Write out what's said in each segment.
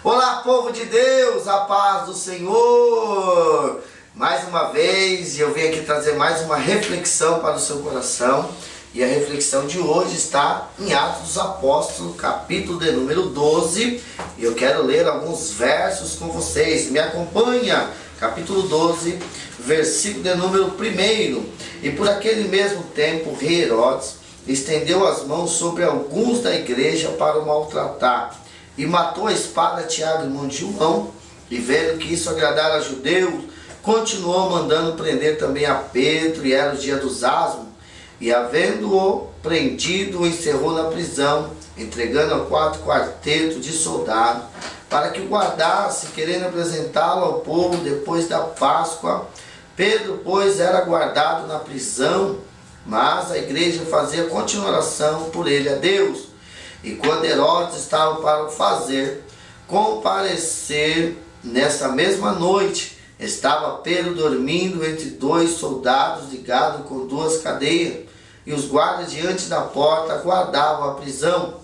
Olá, povo de Deus, a paz do Senhor. Mais uma vez, eu venho aqui trazer mais uma reflexão para o seu coração. E a reflexão de hoje está em Atos dos Apóstolos, capítulo de número 12. E eu quero ler alguns versos com vocês. Me acompanha, capítulo 12, versículo de número 1. E por aquele mesmo tempo, o rei Herodes estendeu as mãos sobre alguns da igreja para o maltratar. E matou a espada Tiago, irmão de João, e vendo que isso agradara aos judeus, continuou mandando prender também a Pedro, e era o dia dos asmos. E havendo-o prendido, o encerrou na prisão, entregando a 4 quartetos de soldados, para que o guardasse, querendo apresentá-lo ao povo depois da Páscoa. Pedro, pois, era guardado na prisão, mas a igreja fazia continuação por ele a Deus. E quando Herodes estava para o fazer comparecer, nessa mesma noite, estava Pedro dormindo entre 2 soldados ligados com 2 cadeias, e os guardas diante da porta guardavam a prisão.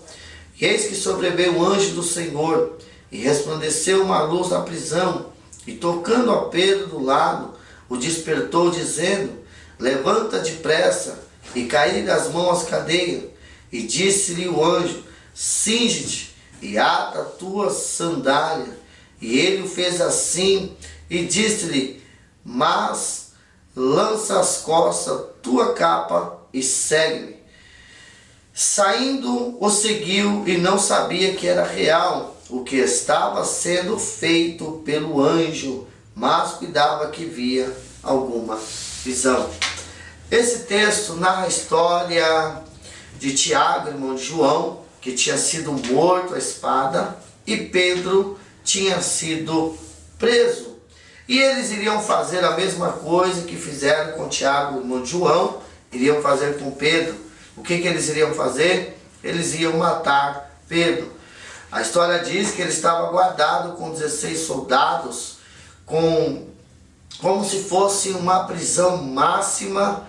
E eis que sobreveio o anjo do Senhor, e resplandeceu uma luz na prisão, e tocando a Pedro do lado, o despertou, dizendo: levanta depressa, e caí das mãos as cadeias. E disse-lhe o anjo: cinge-te e ata a tua sandália. E ele o fez assim, e disse-lhe: mas lança as costas tua capa e segue-me. Saindo, o seguiu, e não sabia que era real o que estava sendo feito pelo anjo, mas cuidava que via alguma visão. Esse texto narra a história de Tiago, irmão de João, que tinha sido morto à espada, e Pedro tinha sido preso. E eles iriam fazer a mesma coisa que fizeram com Tiago, irmão de João, iriam fazer com Pedro. O que eles iriam fazer? Eles iam matar Pedro. A história diz que ele estava guardado com 16 soldados, como se fosse uma prisão máxima,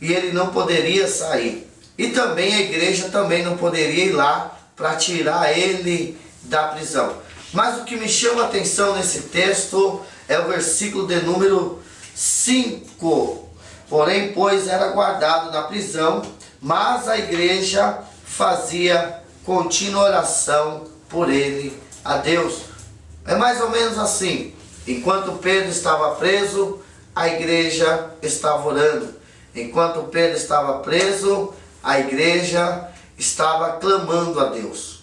e ele não poderia sair. E também a igreja também não poderia ir lá para tirar ele da prisão. Mas o que me chama a atenção nesse texto é o versículo de número 5. Porém, pois, era guardado na prisão, mas a igreja fazia contínua oração por ele a Deus. É mais ou menos assim. Enquanto Pedro estava preso, a igreja estava orando. Enquanto Pedro estava preso, a igreja estava clamando a Deus.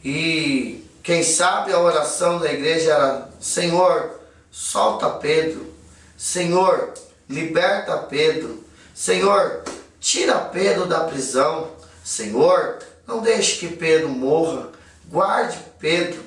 E quem sabe a oração da igreja era: Senhor, solta Pedro. Senhor, liberta Pedro. Senhor, tira Pedro da prisão. Senhor, não deixe que Pedro morra. Guarde Pedro.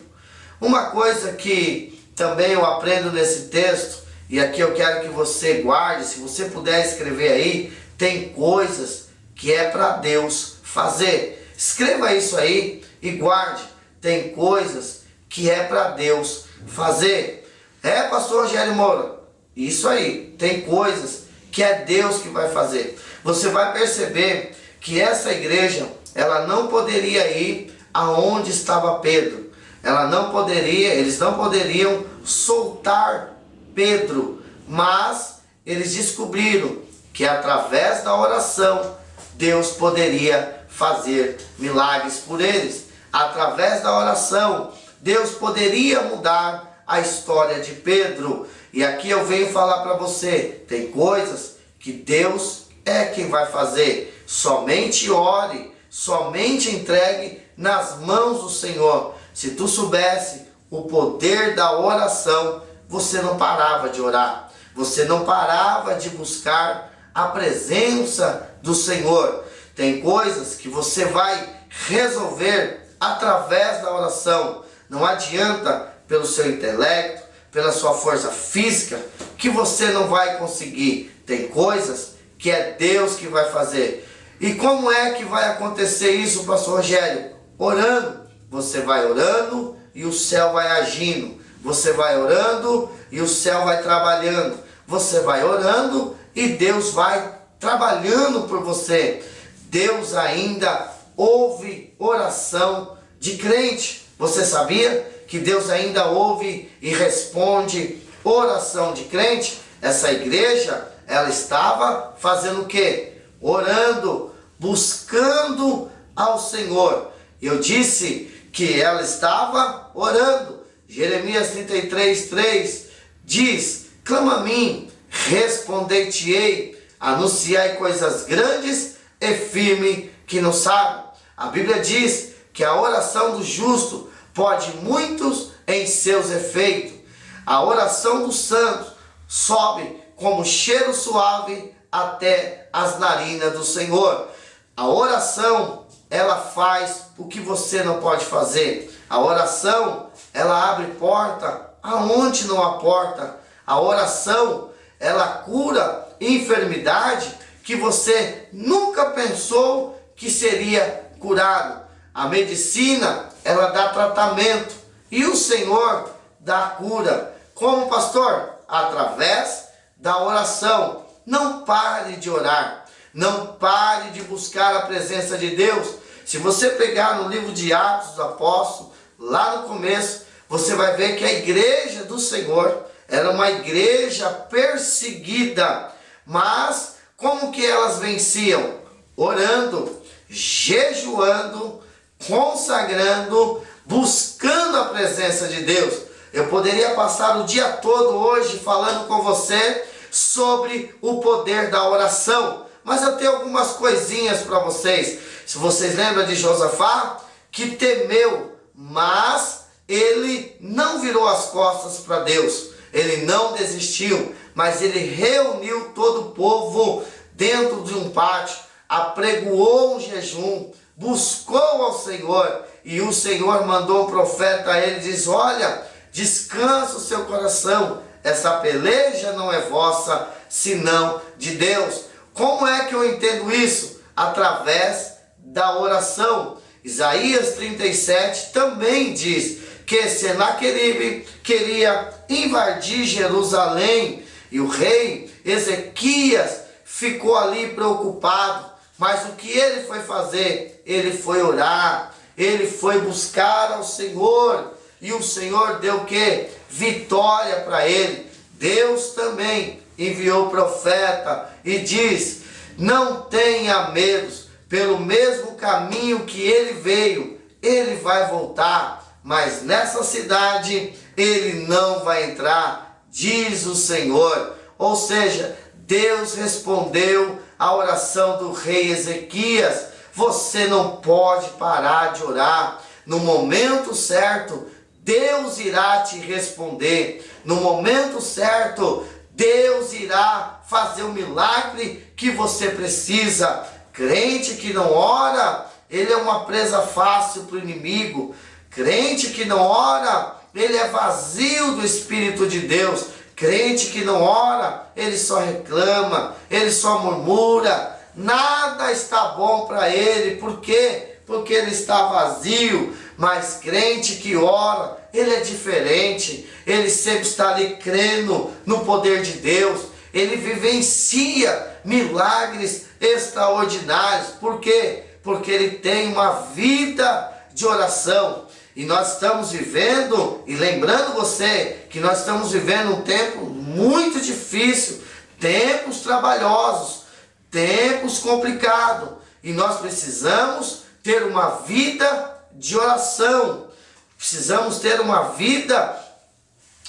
Uma coisa que também eu aprendo nesse texto, e aqui eu quero que você guarde, se você puder escrever aí, tem coisas que é para Deus fazer. Escreva isso aí e guarde. Tem coisas que é para Deus fazer. É, pastor Rogério Moura, isso aí, tem coisas que é Deus que vai fazer. Você vai perceber que essa igreja, ela não poderia ir aonde estava Pedro. Eles não poderiam soltar Pedro, mas eles descobriram que através da oração Deus poderia fazer milagres por eles. Através da oração Deus poderia mudar a história de Pedro. E aqui eu venho falar para você, tem coisas que Deus é quem vai fazer. Somente ore, somente entregue nas mãos do Senhor. Se tu soubesse o poder da oração, você não parava de orar, você não parava de buscar a presença do Senhor. Tem coisas que você vai resolver através da oração. Não adianta pelo seu intelecto, pela sua força física, que você não vai conseguir. Tem coisas que é Deus que vai fazer. E como é que vai acontecer isso, pastor Rogério? Orando. Você vai orando e o céu vai agindo. Você vai orando e o céu vai trabalhando. Você vai orando e Deus vai trabalhando por você. Deus ainda ouve oração de crente. Você sabia que Deus ainda ouve e responde oração de crente? Essa igreja, ela estava fazendo o quê? Orando, buscando ao Senhor. Eu disse que ela estava orando. Jeremias 33:3 diz: clama a mim, responder-te-ei, anunciai coisas grandes e firme que não sabe. A Bíblia diz que a oração do justo pode muitos em seus efeitos. A oração dos santos sobe como cheiro suave até as narinas do Senhor. A oração, ela faz o que você não pode fazer. A oração, ela abre porta aonde não há porta. A oração, ela cura enfermidade que você nunca pensou que seria curado. A medicina, ela dá tratamento e o Senhor dá cura. Como, pastor? Através da oração. Não pare de orar. Não pare de buscar a presença de Deus. Se você pegar no livro de Atos dos Apóstolos, lá no começo, você vai ver que a igreja do Senhor era uma igreja perseguida. Mas como que elas venciam? Orando, jejuando, consagrando, buscando a presença de Deus. Eu poderia passar o dia todo hoje falando com você sobre o poder da oração, mas eu tenho algumas coisinhas para vocês. Se vocês lembram de Josafá, que temeu, mas ele não virou as costas para Deus, ele não desistiu, mas ele reuniu todo o povo dentro de um pátio, apregoou um jejum, buscou ao Senhor, e o Senhor mandou um profeta a ele, diz: olha, descansa o seu coração, essa peleja não é vossa, senão de Deus. Como é que eu entendo isso? Através da oração. Isaías 37 também diz que Senaqueribe queria invadir Jerusalém, e o rei Ezequias ficou ali preocupado. Mas o que ele foi fazer? Ele foi orar, ele foi buscar ao Senhor, e o Senhor deu o quê? Vitória para ele. Deus também enviou profeta e diz: não tenha medo, pelo mesmo caminho que ele veio, ele vai voltar, mas nessa cidade ele não vai entrar, diz o Senhor. Ou seja, Deus respondeu a oração do rei Ezequias. Você não pode parar de orar. No momento certo, Deus irá te responder. No momento certo, Deus irá fazer o milagre que você precisa. Crente que não ora, ele é uma presa fácil para o inimigo. Crente que não ora, ele é vazio do Espírito de Deus. Crente que não ora, ele só reclama, ele só murmura. Nada está bom para ele. Por quê? Porque ele está vazio. Mas crente que ora, ele é diferente. Ele sempre está ali crendo no poder de Deus. Ele vivencia milagres extraordinários. Por quê? Porque ele tem uma vida de oração. E nós estamos vivendo, e lembrando você, que nós estamos vivendo um tempo muito difícil, tempos trabalhosos, tempos complicados. E nós precisamos ter uma vida de oração. Precisamos ter uma vida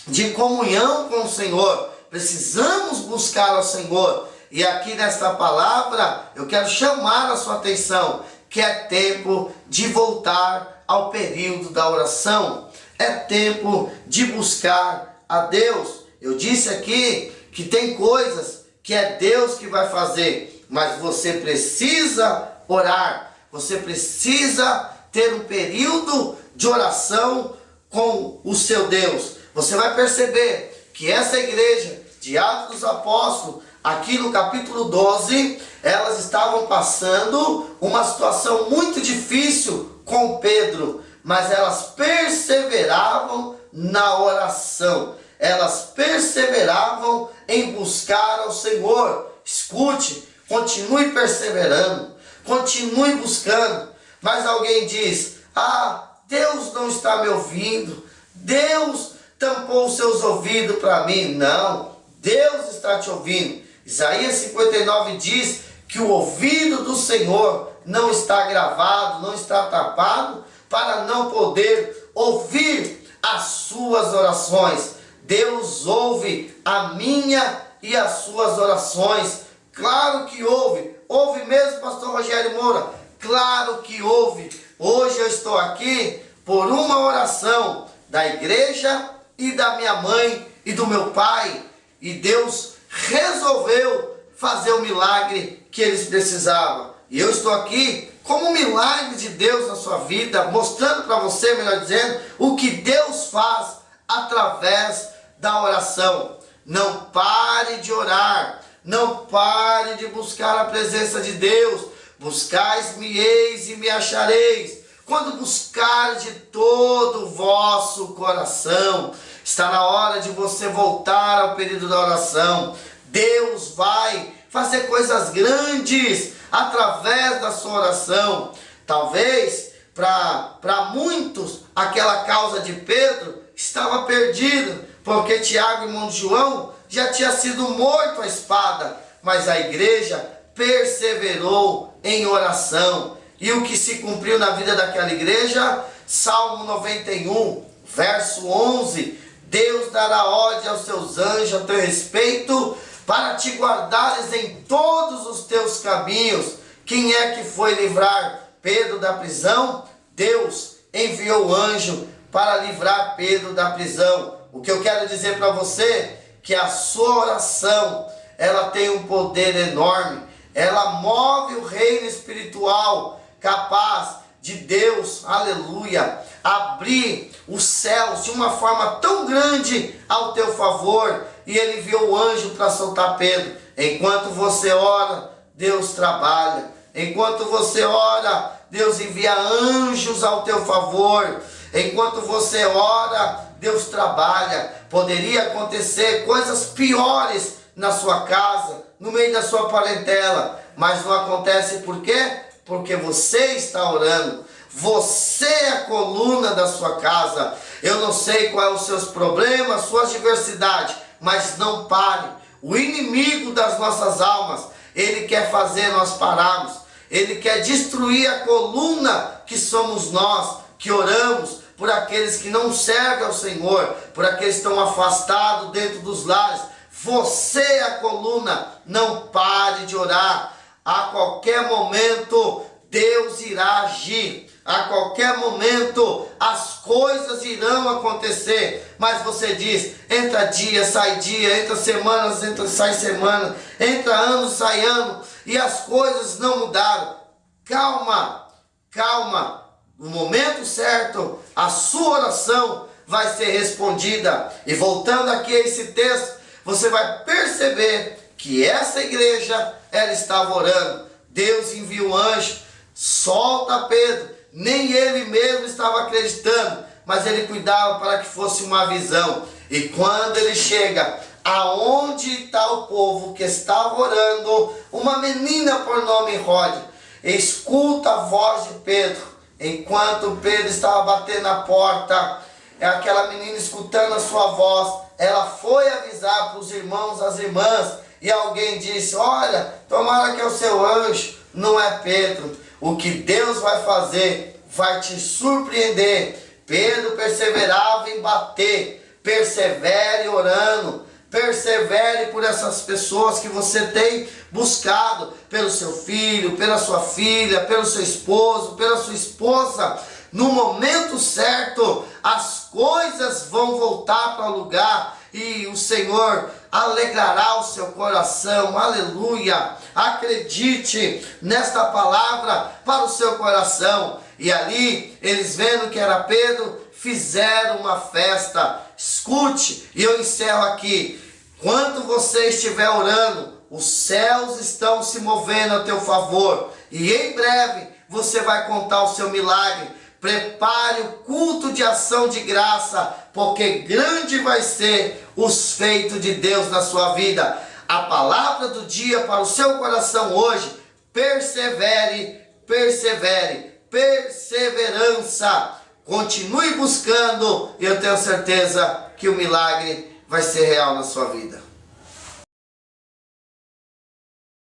de comunhão com o Senhor. Precisamos buscar ao Senhor. E aqui nesta palavra, eu quero chamar a sua atenção, que é tempo de voltar ao período da oração. É tempo de buscar a Deus. Eu disse aqui que tem coisas que é Deus que vai fazer, mas você precisa orar. Você precisa ter um período de oração com o seu Deus. Você vai perceber que essa igreja de Atos dos Apóstolos, aqui no capítulo 12, elas estavam passando uma situação muito difícil com Pedro, mas elas perseveravam na oração, elas perseveravam em buscar ao Senhor. Escute, continue perseverando, continue buscando. Mas alguém diz: ah, Deus não está me ouvindo, Deus tampou os seus ouvidos para mim. Não, Deus está te ouvindo. Isaías 59 diz que o ouvido do Senhor não está gravado, não está tapado, para não poder ouvir as suas orações. Deus ouve a minha e as suas orações. Claro que ouve. Ouve mesmo, pastor Rogério Moura? Claro que ouve. Hoje eu estou aqui por uma oração da igreja e da minha mãe e do meu pai. E Deus resolveu fazer o milagre que eles precisavam. E eu estou aqui como um milagre de Deus na sua vida, mostrando para você, melhor dizendo, o que Deus faz através da oração. Não pare de orar, não pare de buscar a presença de Deus. Buscais-me-eis e me achareis, quando buscar de todo o vosso coração. Está na hora de você voltar ao período da oração. Deus vai fazer coisas grandes através da sua oração. Talvez para muitos aquela causa de Pedro estava perdida, porque Tiago, irmão de João, já tinha sido morto à espada, mas a igreja perseverou em oração. E o que se cumpriu na vida daquela igreja? Salmo 91, verso 11: Deus dará ordem aos seus anjos a teu respeito, para te guardares em todos os teus caminhos. Quem é que foi livrar Pedro da prisão? Deus enviou o anjo para livrar Pedro da prisão. O que eu quero dizer para você, que a sua oração, ela tem um poder enorme. Ela move o reino espiritual, capaz de Deus, aleluia, abrir os céus de uma forma tão grande ao teu favor. E ele enviou o anjo para soltar Pedro. Enquanto você ora, Deus trabalha. Enquanto você ora, Deus envia anjos ao teu favor. Enquanto você ora, Deus trabalha. Poderia acontecer coisas piores na sua casa, no meio da sua parentela, mas não acontece. Por quê? Porque você está orando. Você é a coluna da sua casa. Eu não sei quais são os seus problemas, suas diversidades, mas não pare. O inimigo das nossas almas, ele quer fazer nós pararmos. Ele quer destruir a coluna que somos nós, que oramos por aqueles que não servem ao Senhor, por aqueles que estão afastados dentro dos lares. Você é a coluna. Não pare de orar. A qualquer momento Deus irá agir. A qualquer momento as coisas irão acontecer. Mas você diz: entra dia, sai dia, entra semanas, sai semana, entra ano, sai ano, e as coisas não mudaram. Calma, calma. No momento certo, a sua oração vai ser respondida. E voltando aqui a esse texto, você vai perceber que essa igreja, ela estava orando. Deus envia o anjo, solta Pedro. Nem ele mesmo estava acreditando, mas ele cuidava para que fosse uma visão. E quando ele chega aonde está o povo que estava orando, uma menina por nome Rod escuta a voz de Pedro. Enquanto Pedro estava batendo na porta, aquela menina, escutando a sua voz, ela foi avisar para os irmãos, as irmãs, e alguém disse: olha, tomara que é o seu anjo, não é Pedro. O que Deus vai fazer vai te surpreender. Pedro perseverava em bater. Persevere orando. Persevere por essas pessoas que você tem buscado, pelo seu filho, pela sua filha, pelo seu esposo, pela sua esposa. No momento certo, as coisas vão voltar para o lugar e o Senhor alegrará o seu coração. Aleluia! Acredite nesta palavra para o seu coração. E ali, eles vendo que era Pedro, fizeram uma festa. Escute, e eu encerro aqui. Quando você estiver orando, os céus estão se movendo a teu favor. E em breve, você vai contar o seu milagre. Prepare o culto de ação de graça, porque grande vai ser os feitos de Deus na sua vida. A palavra do dia para o seu coração hoje: persevere, persevere, perseverança. continue buscando e eu tenho certeza que o milagre vai ser real na sua vida.